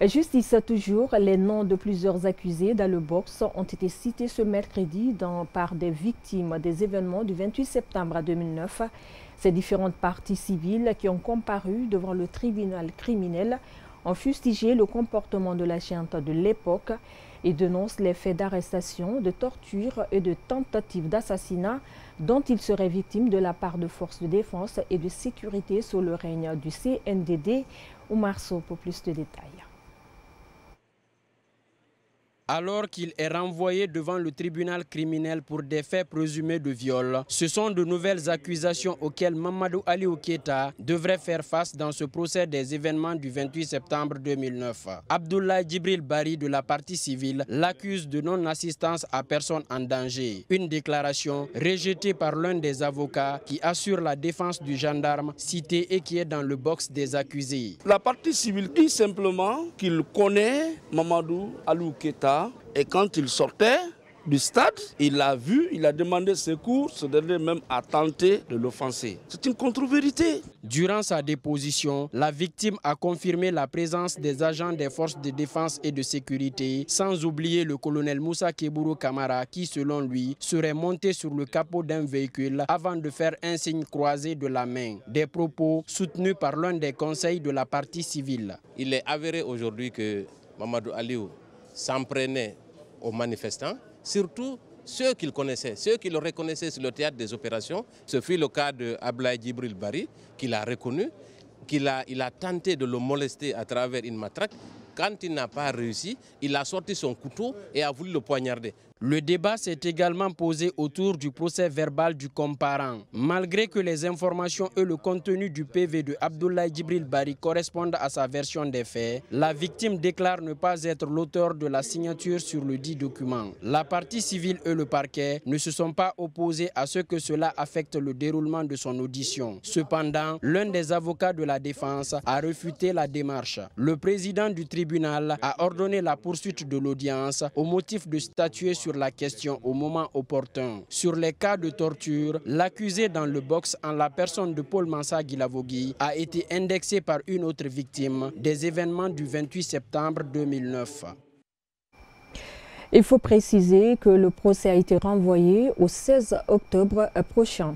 Justice toujours, les noms de plusieurs accusés dans le box ont été cités ce mercredi par des victimes des événements du 28 septembre 2009. Ces différentes parties civiles qui ont comparu devant le tribunal criminel ont fustigé le comportement de la chiente de l'époque et dénoncent les faits d'arrestation, de torture et de tentatives d'assassinat dont ils seraient victimes de la part de forces de défense et de sécurité sous le règne du CNDD. Oumar Sow pour plus de détails. Alors qu'il est renvoyé devant le tribunal criminel pour des faits présumés de viol, ce sont de nouvelles accusations auxquelles Mamadou Aliou Keita devrait faire face dans ce procès des événements du 28 septembre 2009. Abdoulaye Djibril Bari de la partie civile l'accuse de non-assistance à personne en danger. Une déclaration rejetée par l'un des avocats qui assure la défense du gendarme cité et qui est dans le box des accusés. La partie civile dit simplement qu'il connaît Mamadou Aliou Keita. Et quand il sortait du stade, il l'a vu, il a demandé secours, ce dernier même a tenté de l'offenser. C'est une contre-vérité. Durant sa déposition, la victime a confirmé la présence des agents des forces de défense et de sécurité, sans oublier le colonel Moussa Kebourou Kamara qui, selon lui, serait monté sur le capot d'un véhicule avant de faire un signe croisé de la main. Des propos soutenus par l'un des conseils de la partie civile. Il est avéré aujourd'hui que Mamadou Aliou s'en prenait aux manifestants, surtout ceux qu'il connaissait, ceux qui le reconnaissaient sur le théâtre des opérations. Ce fut le cas de Abdoulaye Djibril Bari, qu'il a reconnu, il a tenté de le molester à travers une matraque. Quand il n'a pas réussi, il a sorti son couteau et a voulu le poignarder. Le débat s'est également posé autour du procès verbal du comparant. Malgré que les informations et le contenu du PV de Abdoulaye Djibril Bari correspondent à sa version des faits, la victime déclare ne pas être l'auteur de la signature sur le dit document. La partie civile et le parquet ne se sont pas opposés à ce que cela affecte le déroulement de son audition. Cependant, l'un des avocats de la défense a refuté la démarche. Le président du tribunal a ordonné la poursuite de l'audience au motif de statuer sur la question au moment opportun. Sur les cas de torture, l'accusé dans le box en la personne de Paul Mansa Guilavogui a été indexé par une autre victime des événements du 28 septembre 2009. Il faut préciser que le procès a été renvoyé au 16 octobre prochain.